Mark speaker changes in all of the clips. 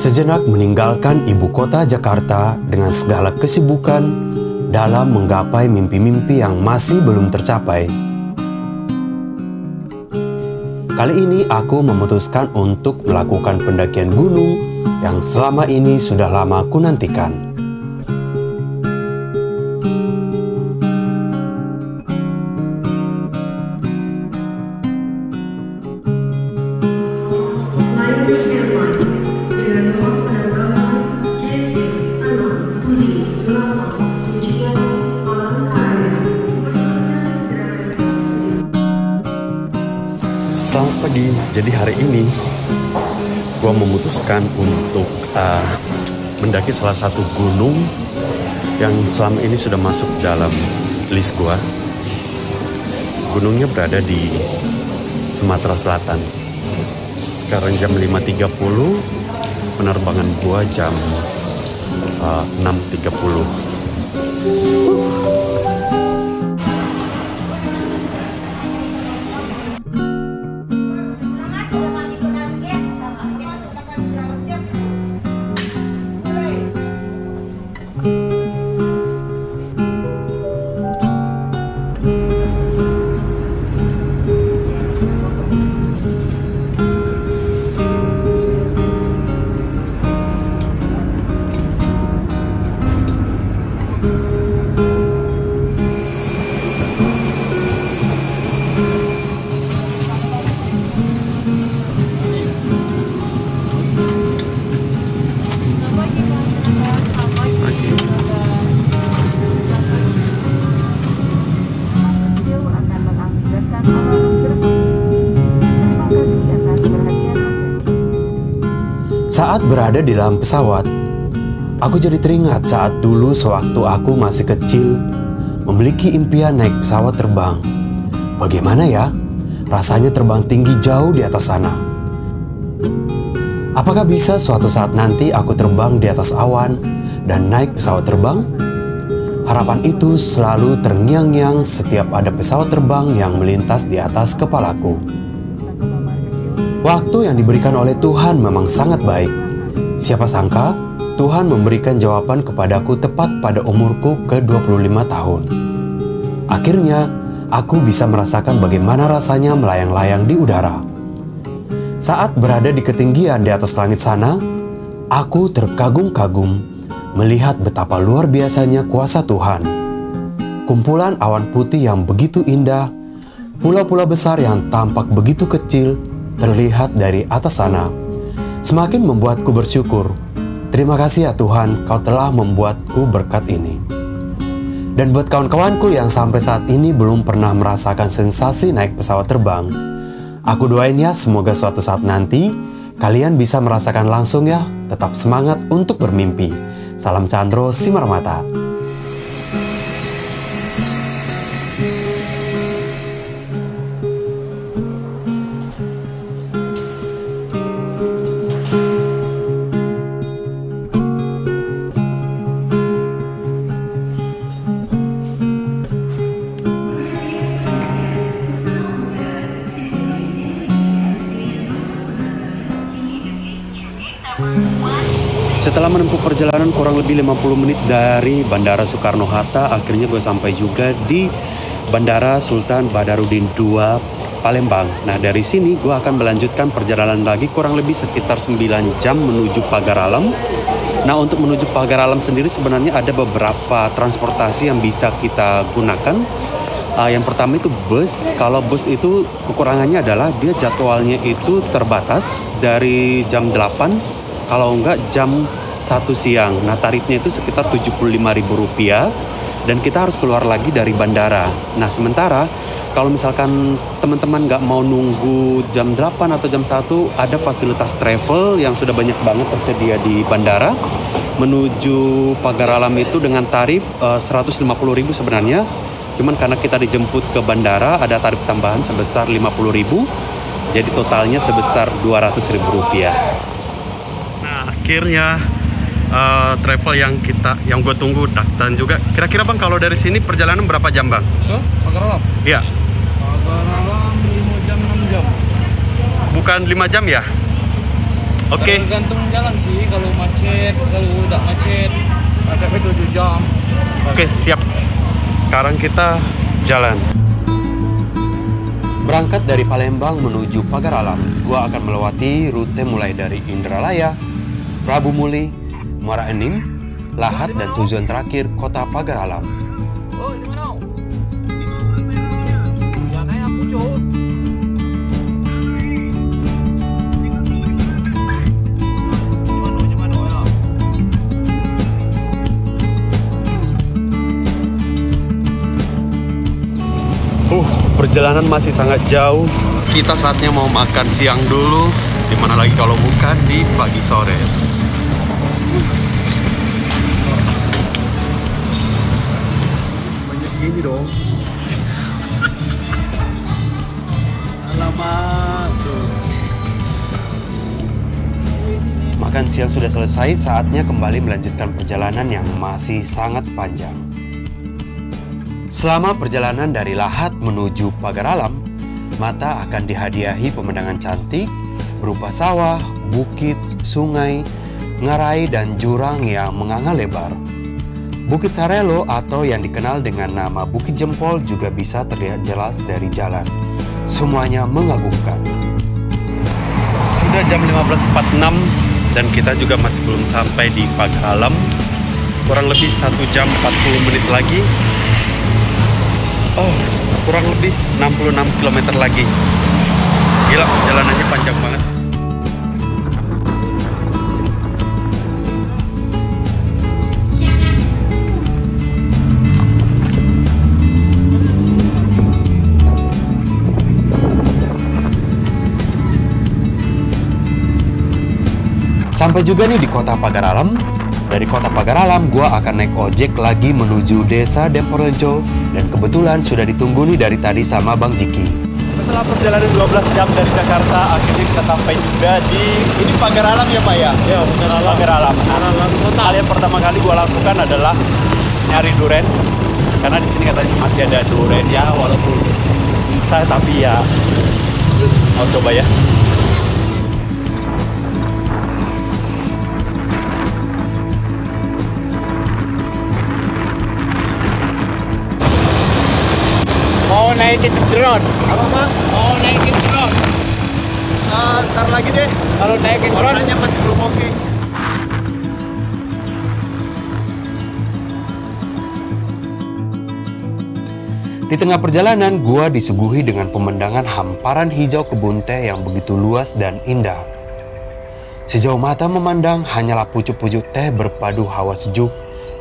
Speaker 1: Sejenak meninggalkan ibu kota Jakarta dengan segala kesibukan dalam menggapai mimpi-mimpi yang masih belum tercapai. Kali ini aku memutuskan untuk melakukan pendakian gunung yang selama ini sudah lama aku nantikan. Selamat pagi, jadi hari ini gue memutuskan untuk mendaki salah satu gunung yang selama ini sudah masuk dalam list gue. Gunungnya berada di Sumatera Selatan. Sekarang jam 5.30, penerbangan gue jam 6.30. Saat berada di dalam pesawat, aku jadi teringat saat dulu sewaktu aku masih kecil memiliki impian naik pesawat terbang. Bagaimana ya rasanya terbang tinggi jauh di atas sana? Apakah bisa suatu saat nanti aku terbang di atas awan dan naik pesawat terbang? Harapan itu selalu terngiang-ngiang setiap ada pesawat terbang yang melintas di atas kepalaku. Waktu yang diberikan oleh Tuhan memang sangat baik. Siapa sangka Tuhan memberikan jawaban kepadaku tepat pada umurku ke-25 tahun. Akhirnya, aku bisa merasakan bagaimana rasanya melayang-layang di udara. Saat berada di ketinggian di atas langit sana, aku terkagum-kagum melihat betapa luar biasanya kuasa Tuhan. Kumpulan awan putih yang begitu indah, pulau-pulau besar yang tampak begitu kecil, terlihat dari atas sana, semakin membuatku bersyukur. Terima kasih ya Tuhan, Kau telah membuatku berkat ini. Dan buat kawan-kawanku yang sampai saat ini belum pernah merasakan sensasi naik pesawat terbang, aku doain ya semoga suatu saat nanti kalian bisa merasakan langsung ya. Tetap semangat untuk bermimpi. Salam Chandro Simarmata. Setelah menempuh perjalanan kurang lebih 50 menit dari Bandara Soekarno-Hatta, akhirnya gue sampai juga di Bandara Sultan Badarudin II, Palembang. Nah, dari sini gue akan melanjutkan perjalanan lagi kurang lebih sekitar 9 jam menuju Pagar Alam. Nah, untuk menuju Pagar Alam sendiri sebenarnya ada beberapa transportasi yang bisa kita gunakan. Yang pertama itu bus. Kalau bus itu kekurangannya adalah dia jadwalnya itu terbatas dari jam 8, kalau enggak jam 1 siang. Nah, tarifnya itu sekitar Rp75.000 dan kita harus keluar lagi dari bandara. Nah, sementara kalau misalkan teman-teman nggak mau nunggu jam 8 atau jam 1, ada fasilitas travel yang sudah banyak banget tersedia di bandara. Menuju Pagar Alam itu dengan tarif Rp150.000 sebenarnya. Cuman karena kita dijemput ke bandara, ada tarif tambahan sebesar Rp50.000. Jadi totalnya sebesar Rp200.000. Nah, akhirnya travel yang gue tunggu datang juga. Kira-kira Bang, kalau dari sini perjalanan berapa jam Bang?
Speaker 2: Pagar Alam?
Speaker 1: Iya.
Speaker 2: Pagar Alam 5 jam, 6 jam.
Speaker 1: Bukan 5 jam ya? Oke.
Speaker 2: Tergantung jalan sih, kalau macet, kalau udah macet ada 7 jam.
Speaker 1: Oke, siap. Sekarang kita jalan. Berangkat dari Palembang menuju Pagar Alam, gua akan melewati rute mulai dari Indralaya, Prabu Muli, Muara Enim, Lahat, dan tujuan terakhir kota Pagar Alam.
Speaker 2: Oh, di mana? Ya, naik aku, Cuk.
Speaker 1: Perjalanan masih sangat jauh. Kita saatnya mau makan siang dulu. Dimana lagi kalau bukan di pagi sore. Sebanyak ini dong. Alamak tuh. Makan siang sudah selesai, saatnya kembali melanjutkan perjalanan yang masih sangat panjang. Selama perjalanan dari Lahat menuju Pagar Alam, mata akan dihadiahi pemandangan cantik berupa sawah, bukit, sungai, ngarai, dan jurang yang menganga lebar. Bukit Sarelo atau yang dikenal dengan nama Bukit Jempol juga bisa terlihat jelas dari jalan. Semuanya mengagumkan. Sudah jam 15.46 dan kita juga masih belum sampai di Pagar Alam. Kurang lebih 1 jam 40 menit lagi. Oh, kurang lebih 66 km lagi. Gila, jalanannya panjang banget. Sampai juga nih di kota Pagar Alam. Dari kota Pagar Alam, gua akan naik ojek lagi menuju desa Demporejo. Dan kebetulan sudah ditunggu nih dari tadi sama Bang Jiki. Setelah perjalanan 12 jam dari Jakarta, akhirnya kita sampai juga di ini Pagar Alam ya Pak ya?
Speaker 2: Ya, Pagar Alam.
Speaker 1: Pagar Alam. Hal yang pertama kali gua lakukan adalah nyari duren. Karena di sini katanya masih ada duren ya, walaupun susah tapi ya mau coba ya.
Speaker 2: Mau naikin drone.
Speaker 1: Apa Bang?
Speaker 2: Mau naikin drone.
Speaker 1: Ntar lagi deh.
Speaker 2: Kalau naikin drone
Speaker 1: Warnanya masih belum oke. Di tengah perjalanan, gua disuguhi dengan pemandangan hamparan hijau kebun teh yang begitu luas dan indah. Sejauh mata memandang hanyalah pucuk-pucuk teh berpadu hawa sejuk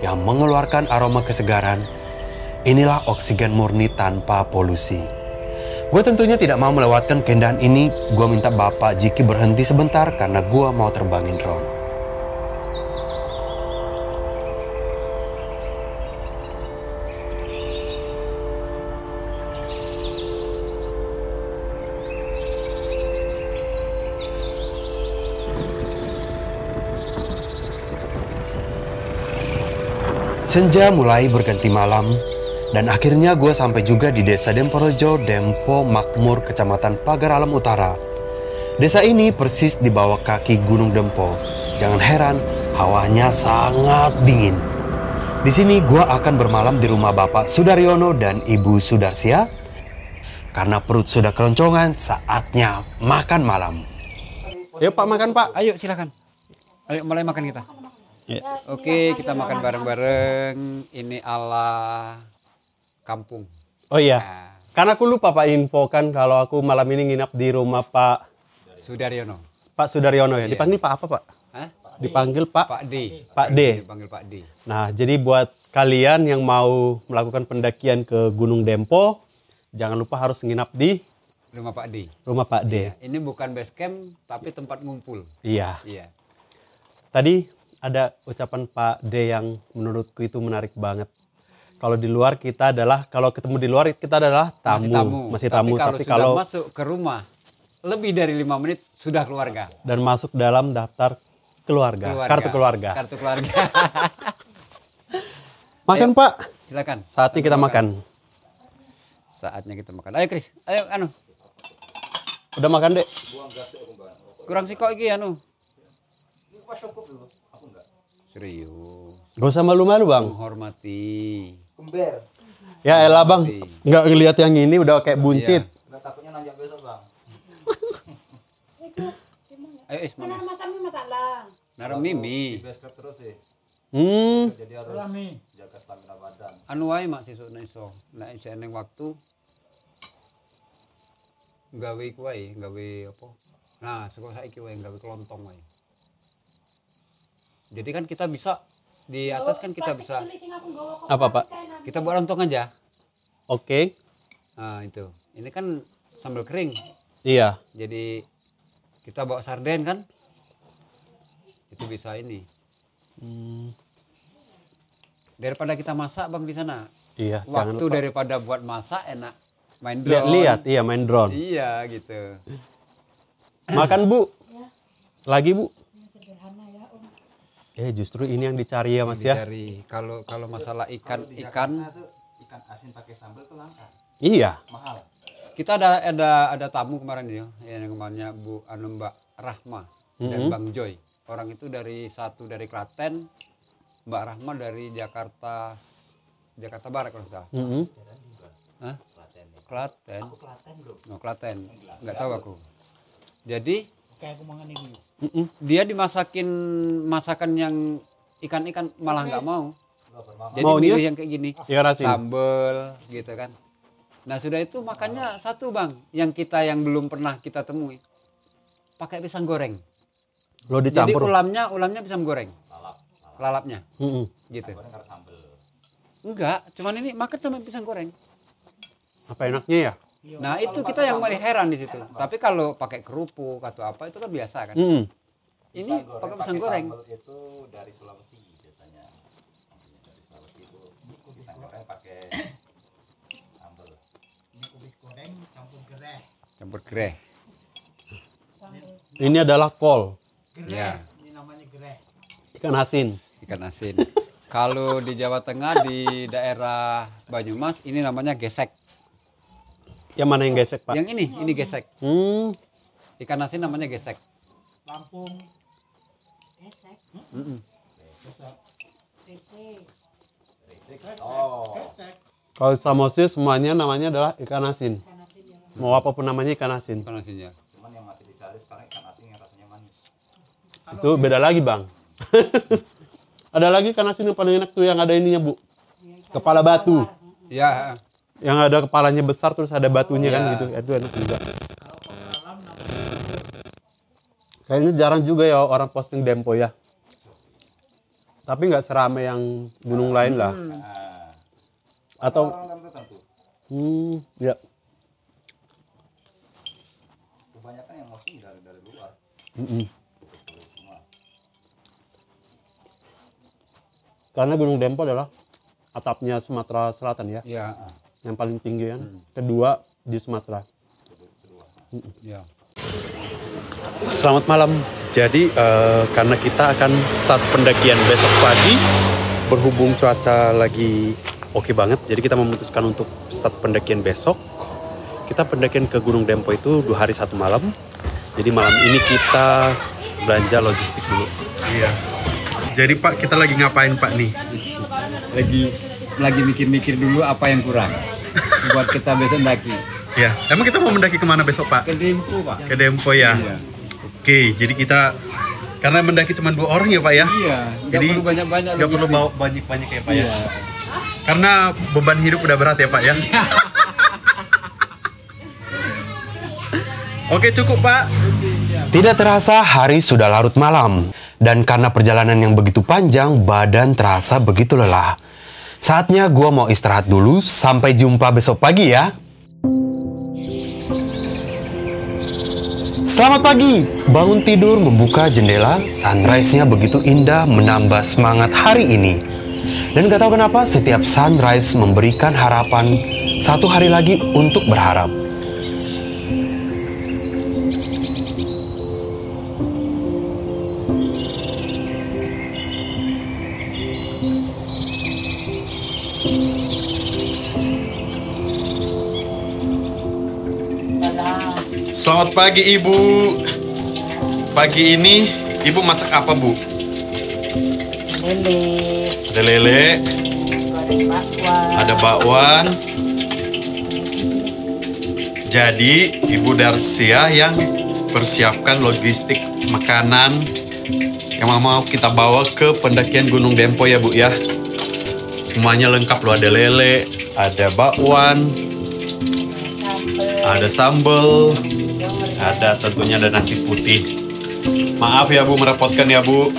Speaker 1: yang mengeluarkan aroma kesegaran. Inilah oksigen murni tanpa polusi. Gue tentunya tidak mau melewatkan keindahan ini. Gue minta Bapak Jiki berhenti sebentar karena gue mau terbangin drone. Senja mulai berganti malam. Dan akhirnya gue sampai juga di desa Demporejo, Dempo Makmur, Kecamatan Pagar Alam Utara. Desa ini persis di bawah kaki Gunung Dempo. Jangan heran, hawanya sangat dingin. Di sini gue akan bermalam di rumah Bapak Sudaryono dan Ibu Sudarsia. Karena perut sudah keroncongan, saatnya makan malam. Yuk Pak, makan Pak.
Speaker 2: ayo silakan. Ayo mulai makan kita.
Speaker 1: Ya.
Speaker 2: Oke, kita makan bareng-bareng. Ini ala kampung.
Speaker 1: Oh iya,
Speaker 2: Nah,
Speaker 1: karena aku lupa Pak infokan kalau aku malam ini nginap di rumah Pak
Speaker 2: Sudaryono.
Speaker 1: Sudaryono ya.
Speaker 2: Iya.
Speaker 1: Dipanggil Pak apa Pak?
Speaker 2: Hah?
Speaker 1: Dipanggil Pak
Speaker 2: Pak D.
Speaker 1: Pak D.
Speaker 2: Dipanggil Pak D.
Speaker 1: Nah, jadi buat kalian yang mau melakukan pendakian ke Gunung Dempo, jangan lupa harus nginap di
Speaker 2: Rumah Pak D.
Speaker 1: rumah Pak D.
Speaker 2: Ini bukan base camp, tapi tempat ngumpul.
Speaker 1: Iya.
Speaker 2: Iya.
Speaker 1: Tadi ada ucapan Pak D yang menurutku itu menarik banget. Kalau di luar kita adalah, kalau ketemu di luar kita adalah tamu, masih tamu.
Speaker 2: Tapi
Speaker 1: Tapi
Speaker 2: kalau
Speaker 1: kalau
Speaker 2: masuk ke rumah lebih dari 5 menit sudah keluarga.
Speaker 1: dan masuk dalam daftar keluarga. Kartu keluarga.
Speaker 2: Kartu keluarga.
Speaker 1: Makan
Speaker 2: Ayo,
Speaker 1: Pak.
Speaker 2: Silakan.
Speaker 1: Saatnya kita makan.
Speaker 2: Saatnya kita makan. Ayo Kris, ayo anu.
Speaker 1: Udah makan Dek?
Speaker 2: Kurang sikok iki anu.
Speaker 3: Serius.
Speaker 1: Gak usah malu-malu bang.
Speaker 3: Menghormati.
Speaker 4: Kember.
Speaker 1: Ya elah bang, nggak ngelihat yang ini udah kayak buncit.
Speaker 4: Nggak takutnya nanjak besok bang.
Speaker 3: Ayo is
Speaker 5: Benar
Speaker 3: mana?
Speaker 5: masalah masalah.
Speaker 3: Naruh mimi.
Speaker 4: Di beskap terus sih.
Speaker 1: Hmm,
Speaker 4: Jadi harus jaga stamina badan.
Speaker 3: Anu wae mak sesuk nek iso. Nek isih eneng waktu gawe iku wae, gawe apa? Nah, saka saiki wae gawe kelontong wae. Jadi kan kita bisa di atas kan kita bisa
Speaker 1: apa pak?
Speaker 3: kita buat lontong aja.
Speaker 1: Oke.
Speaker 3: Nah, itu. Ini kan sambal kering.
Speaker 1: Iya.
Speaker 3: Jadi kita bawa sarden kan? Itu bisa ini. Daripada kita masak bang di sana.
Speaker 1: Iya.
Speaker 3: Waktu daripada buat masak enak main drone.
Speaker 1: Lihat, iya main drone.
Speaker 3: Iya gitu.
Speaker 1: Makan bu. Lagi bu.
Speaker 5: Sederhana ya om.
Speaker 1: Justru ini yang dicari ya mas ya.
Speaker 3: Dicari. Kalau masalah ikan
Speaker 4: Nah, tuh ikan asin pakai sambal tuh langka.
Speaker 1: Iya.
Speaker 4: Mahal.
Speaker 3: kita ada tamu kemarin ya yang namanya Bu Anu Mbak Rahma dan Bang Joy. Orang itu satu dari Klaten, Mbak Rahma dari Jakarta Barat kalau salah. Hah? Klaten. No, Klaten. Enggak tahu aku. Jadi
Speaker 2: Kayak aku makan ini.
Speaker 3: dia dimasakin masakan yang ikan-ikan malah nggak mau. Jadi
Speaker 1: Maunya
Speaker 3: milih yang kayak gini.
Speaker 1: ikan asin.
Speaker 3: Sambel gitu kan. Nah, sudah itu makannya satu, Bang, yang belum pernah kita temui. Pakai pisang goreng.
Speaker 1: Lo
Speaker 3: Jadi
Speaker 1: dicampur.
Speaker 3: ulamnya pisang goreng. Lalapnya. Gitu. Enggak, cuman ini makan sama pisang goreng.
Speaker 1: Apa enaknya ya?
Speaker 3: Nah, itu kita yang mulai heran di situ. Tapi kalau pakai kerupuk atau apa itu kan biasa kan. Ini pakai pisang goreng.
Speaker 4: Sambal itu dari Sulawesi biasanya. Dari Sulawesi itu pisang goreng pakai sambal.
Speaker 2: Ini kubis goreng campur gereh.
Speaker 3: Campur gereh.
Speaker 1: Ini adalah kol.
Speaker 3: Ya,
Speaker 2: Ini namanya gereh.
Speaker 1: Ikan asin.
Speaker 3: ikan asin. Kalau di Jawa Tengah di daerah Banyumas ini namanya gesek.
Speaker 1: Yang mana yang gesek pak?
Speaker 3: Yang ini gesek. Ikan asin namanya gesek.
Speaker 2: Lampung.
Speaker 5: Gesek.
Speaker 4: Oh,
Speaker 1: Kalau Samosir semuanya namanya adalah ikan asin. Mau apapun namanya ikan asin.
Speaker 3: Ikan asin ya.
Speaker 4: cuman yang masih dicari sekarang ikan asin yang rasanya manis.
Speaker 1: Itu beda lagi bang. Ada lagi ikan asin yang paling enak tuh yang ada ininya bu. Kepala batu.
Speaker 3: Ya,
Speaker 1: Yang ada kepalanya besar terus ada batunya kan
Speaker 3: Iya.
Speaker 1: gitu. Itu enak juga. Kayaknya jarang juga ya orang posting Dempo ya. Tapi nggak seramai yang gunung lain lah. Atau
Speaker 4: Orang tertentu.
Speaker 1: ya.
Speaker 4: Kebanyakan yang posting dari luar.
Speaker 1: Karena Gunung Dempo adalah atapnya Sumatera Selatan ya.
Speaker 3: ya,
Speaker 1: Yang paling tinggi kan. Kedua di Sumatera.
Speaker 3: ya.
Speaker 1: Selamat malam. Jadi karena kita akan start pendakian besok pagi, berhubung cuaca lagi oke banget, jadi kita memutuskan untuk start pendakian besok. Kita pendakian ke Gunung Dempo itu 2 hari 1 malam. Jadi malam ini kita belanja logistik dulu. Iya. Jadi Pak, kita lagi ngapain Pak nih?
Speaker 3: Lagi mikir-mikir dulu apa yang kurang buat kita besok mendaki.
Speaker 1: Ya, emang kita mau mendaki kemana besok Pak?
Speaker 3: Ke Dempo, Pak.
Speaker 1: Ke Dempo ya.
Speaker 3: Iya.
Speaker 1: Oke, jadi kita karena mendaki cuma 2 orang ya Pak ya.
Speaker 3: Iya, nggak perlu banyak-banyak.
Speaker 1: Nggak perlu bawa banyak-banyak ya Pak ya. Karena beban hidup udah berat ya Pak ya. Oke cukup Pak. Tidak terasa hari sudah larut malam. Dan karena perjalanan yang begitu panjang, badan terasa begitu lelah. Saatnya gua mau istirahat dulu, sampai jumpa besok pagi ya. Selamat pagi, bangun tidur membuka jendela, sunrise-nya begitu indah menambah semangat hari ini. Dan gak tahu kenapa setiap sunrise memberikan harapan 1 hari lagi untuk berharap. Selamat pagi Ibu. Pagi ini Ibu masak apa, Bu?
Speaker 5: Lele,
Speaker 1: Ada lele,
Speaker 5: goreng bakwan.
Speaker 1: ada bakwan. Jadi Ibu Darsia yang persiapkan logistik makanan yang mau kita bawa ke pendakian Gunung Dempo ya, Bu ya. Semuanya lengkap loh, ada lele, ada bakwan, ada sambal, ada tentunya ada nasi putih. Maaf ya Bu, merepotkan ya Bu.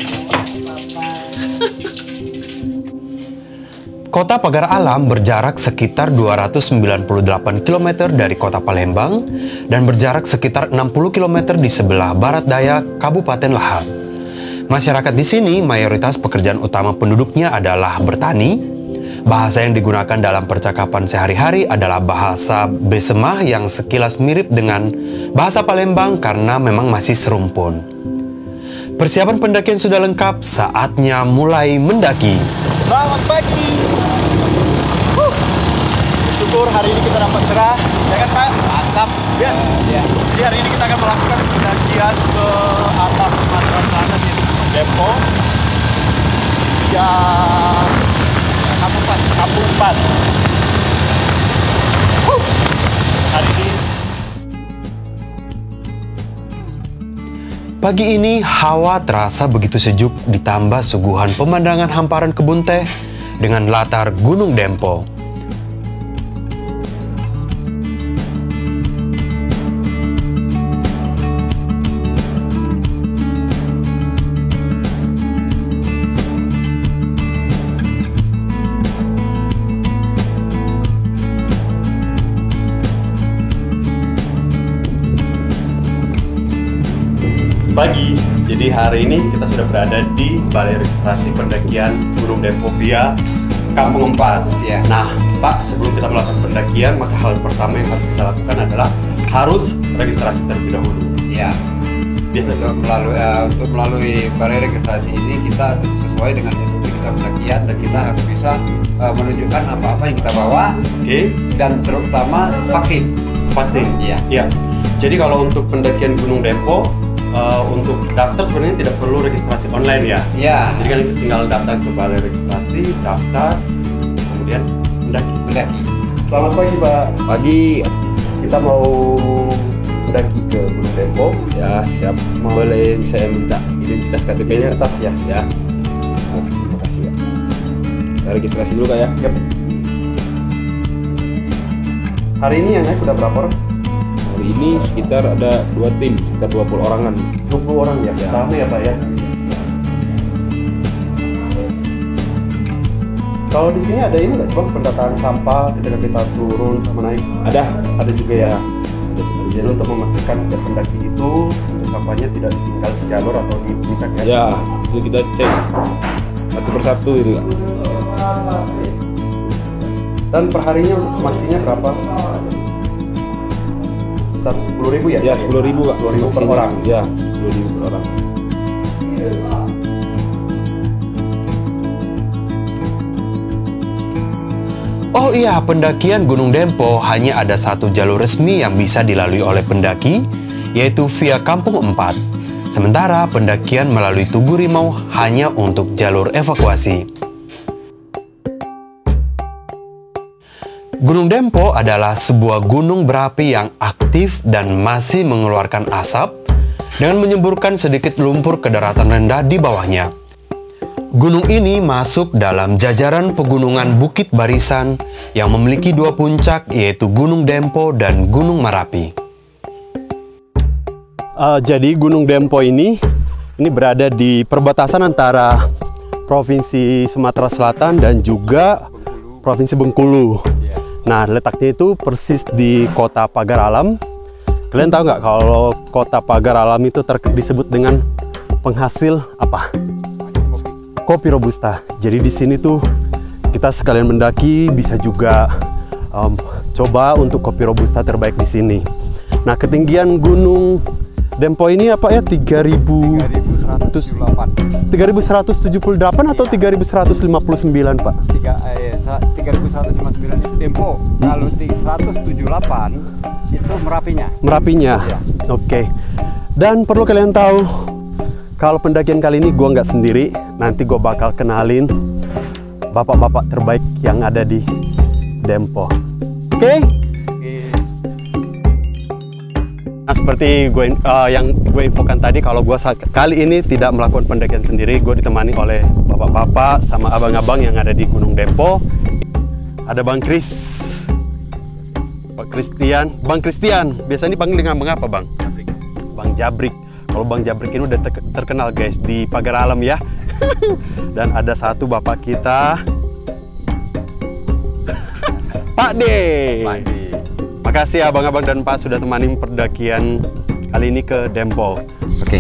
Speaker 1: Kota Pagar Alam berjarak sekitar 298 km dari kota Palembang dan berjarak sekitar 60 km di sebelah barat daya Kabupaten Lahad. Masyarakat di sini mayoritas pekerjaan utama penduduknya adalah bertani. Bahasa yang digunakan dalam percakapan sehari-hari adalah bahasa Besemah yang sekilas mirip dengan bahasa Palembang karena memang masih serumpun. Persiapan pendakian sudah lengkap, saatnya mulai mendaki.
Speaker 6: Selamat pagi. Bersyukur hari ini kita dapat cerah, ya kan Pak? Mantap. Yes. Ya. Jadi hari ini kita akan melakukan pendakian ke atas Sumatera Selatan di Dempo. Ya, Kampung 4. Hari ini
Speaker 1: Pagi ini hawa terasa begitu sejuk ditambah suguhan pemandangan hamparan kebun teh dengan latar Gunung Dempo. Pagi, jadi hari ini kita sudah berada di Balai Registrasi Pendakian Gunung Dempo via Kampung 4.
Speaker 3: Ya.
Speaker 1: Nah, Pak, sebelum kita melakukan pendakian, maka hal pertama yang harus kita lakukan adalah harus registrasi terlebih dahulu.
Speaker 3: Ya.
Speaker 1: Biasanya
Speaker 3: Untuk melalui balai registrasi ini kita sesuai dengan SOP kita pendakian dan kita harus bisa menunjukkan apa-apa yang kita bawa
Speaker 1: oke,
Speaker 3: dan terutama vaksin.
Speaker 1: vaksin.
Speaker 3: Iya.
Speaker 1: Iya. Jadi kalau untuk pendakian Gunung Dempo, untuk daftar sebenarnya tidak perlu registrasi online ya.
Speaker 3: Iya.
Speaker 1: Jadi kan tinggal datang ke balai registrasi, daftar, kemudian mendaki. Selamat pagi Pak.
Speaker 3: Pagi.
Speaker 1: Kita mau mendaki ke Gunung Dempo.
Speaker 3: Ya, siap. Boleh saya minta identitas KTP-nya?
Speaker 1: Atas ya.
Speaker 3: Ya. Oke, terima kasih ya. Kita registrasi dulu Kak ya.
Speaker 1: Yep. Hari ini yang naik udah berapa orang?
Speaker 7: Hari ini sekitar ada 2 tim, sekitar 20 orangan.
Speaker 1: 20 orang ya. Rame ya Pak ya. Kalau di sini ada ini nggak sih Bang, pendataan sampah ketika kita turun sama naik? Ada juga ya. Jadi untuk memastikan setiap pendaki itu sampahnya tidak tinggal di jalur atau di puncak ya.
Speaker 7: Ya, itu kita cek satu persatu itu Kak.
Speaker 1: Dan perharinya untuk semasinya berapa? Sekitar 10.000 ya?
Speaker 7: Ya 10.000 Kak.
Speaker 1: 10.000 per
Speaker 7: Semaksinya.
Speaker 1: orang.
Speaker 7: Ya 10.000 per orang.
Speaker 1: Oh iya, pendakian Gunung Dempo hanya ada satu jalur resmi yang bisa dilalui oleh pendaki, yaitu via Kampung 4. Sementara pendakian melalui Tugu Rimau hanya untuk jalur evakuasi. Gunung Dempo adalah sebuah gunung berapi yang aktif dan masih mengeluarkan asap dengan menyemburkan sedikit lumpur ke daratan rendah di bawahnya. Gunung ini masuk dalam jajaran pegunungan Bukit Barisan yang memiliki 2 puncak, yaitu Gunung Dempo dan Gunung Merapi. Jadi Gunung Dempo ini berada di perbatasan antara Provinsi Sumatera Selatan dan juga Provinsi Bengkulu. Nah, letaknya itu persis di Kota Pagar Alam. Kalian tahu nggak kalau Kota Pagar Alam itu disebut dengan penghasil apa? Kopi Robusta. Jadi di sini tuh kita sekalian mendaki, bisa juga coba untuk kopi Robusta terbaik di sini. Nah, ketinggian Gunung Dempo ini apa ya? 3.178 atau 3.159 Pak?
Speaker 3: 3.159 itu Dempo. Kalau 178 itu Merapinya.
Speaker 1: Merapinya.
Speaker 3: Ya.
Speaker 1: Oke. Dan perlu kalian tahu, Kalau pendakian kali ini gue nggak sendiri, nanti gue bakal kenalin bapak-bapak terbaik yang ada di Dempo. Oke? Nah, seperti yang gue infokan tadi, kalau gue kali ini tidak melakukan pendakian sendiri, gue ditemani oleh bapak-bapak sama abang-abang yang ada di Gunung Dempo. Ada Bang Kris, Pak Christian, Bang Christian. Biasanya dipanggil dengan Bang apa, Bang? Bang Jabrik. Kalau Bang Jabrik ini udah terkenal guys di Pagar Alam ya. Dan ada satu bapak kita, Pak D. Makasih abang-abang dan Pak sudah temani pendakian kali ini ke Dempo.
Speaker 3: Oke.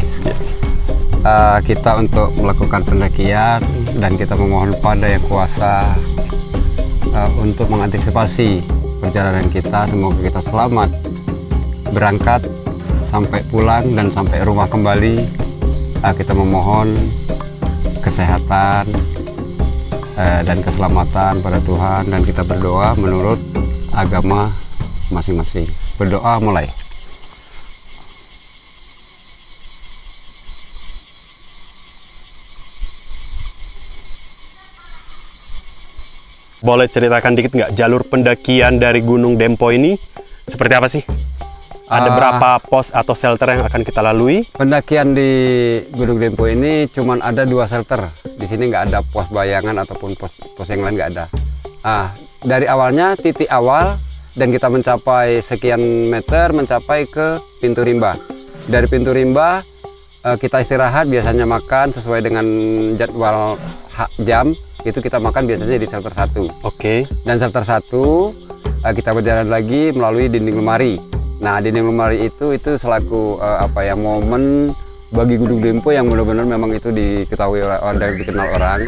Speaker 3: Kita untuk melakukan pendakian dan kita memohon pada Yang Kuasa untuk mengantisipasi perjalanan kita. Semoga kita selamat berangkat sampai pulang dan sampai rumah kembali. Kita memohon kesehatan dan keselamatan pada Tuhan, dan kita berdoa menurut agama masing-masing. Berdoa mulai.
Speaker 1: Boleh ceritakan dikit nggak jalur pendakian dari Gunung Dempo ini seperti apa sih? Ada berapa pos atau shelter yang akan kita lalui?
Speaker 3: Pendakian di Gunung Dempo ini cuman ada 2 shelter. Di sini nggak ada pos bayangan ataupun pos yang lain, nggak ada. Dari awalnya titik awal dan kita mencapai sekian meter mencapai ke pintu rimba. Dari pintu rimba kita istirahat, biasanya makan sesuai dengan jadwal jam. Itu kita makan biasanya di shelter 1.
Speaker 1: Oke.
Speaker 3: Dan shelter 1 kita berjalan lagi melalui dinding lemari. Nah, dinding lemari itu selaku momen bagi Gunung Dempo yang benar-benar memang itu diketahui orang dan dikenal orang.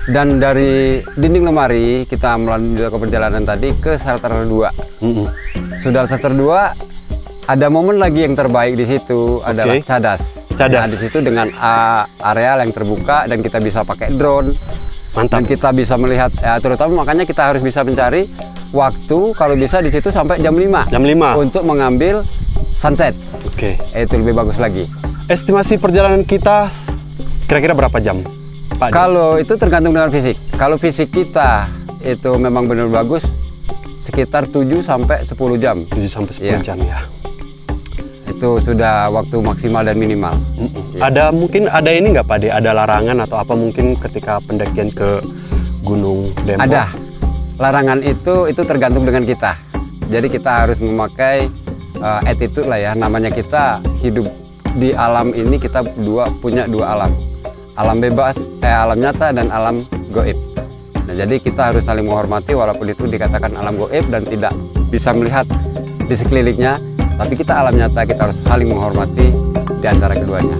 Speaker 3: Dan dari dinding lemari kita melanjutkan perjalanan tadi ke shelter 2. Sudah shelter 2 ada momen lagi yang terbaik di situ adalah cadas. Nah, di situ dengan areal yang terbuka dan kita bisa pakai drone.
Speaker 1: Mantap.
Speaker 3: Dan kita bisa melihat, terutama makanya kita harus bisa mencari waktu kalau bisa di situ sampai jam 5.
Speaker 1: Jam 5
Speaker 3: untuk mengambil sunset.
Speaker 1: Oke.
Speaker 3: Itu lebih bagus lagi.
Speaker 1: Estimasi perjalanan kita kira-kira berapa jam, Pak?
Speaker 3: Kalau itu tergantung dengan fisik. Kalau fisik kita itu memang benar bagus, sekitar 7 sampai 10 jam.
Speaker 1: 7 sampai 10 jam ya.
Speaker 3: Itu sudah waktu maksimal dan minimal.
Speaker 1: Mungkin ada ini nggak Pak De? Ada larangan atau apa mungkin ketika pendakian ke Gunung Dempo?
Speaker 3: Ada. Larangan itu tergantung dengan kita. Jadi kita harus memakai attitude lah ya. Namanya kita hidup di alam ini, kita punya 2 alam. Alam bebas, alam nyata dan alam goib. Nah, jadi kita harus saling menghormati walaupun itu dikatakan alam goib dan tidak bisa melihat di sekelilingnya. Tapi kita alam nyata, kita harus saling menghormati di antara keduanya.